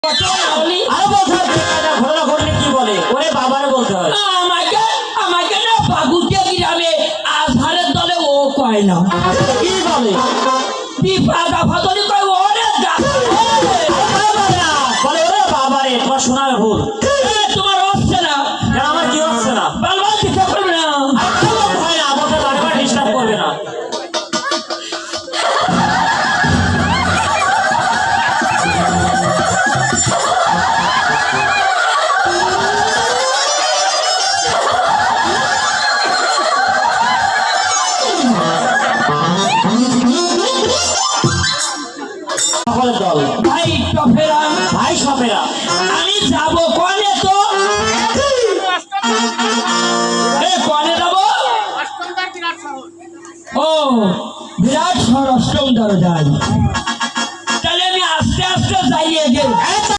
আরো বলতে হয় ঘটনা ঘটলে কি বলে ওরে বাবারে বলতে হয়। আমাকে না বাগুটিয়া গ্রামে আধারের দলে ও কয় না কি বলে বিপাদা ফাদলি কয় ওরে বলে ওরে বাবারে তোমার শোনার ভুল তোমার হচ্ছে না কেন আমার কি হচ্ছে না বালবাল চিন্তা করবে না হয় না আমাকে বারবার ডিস্টার্ব করবে না। ভাই টফেরা ভাই সপেরা আমি যাবো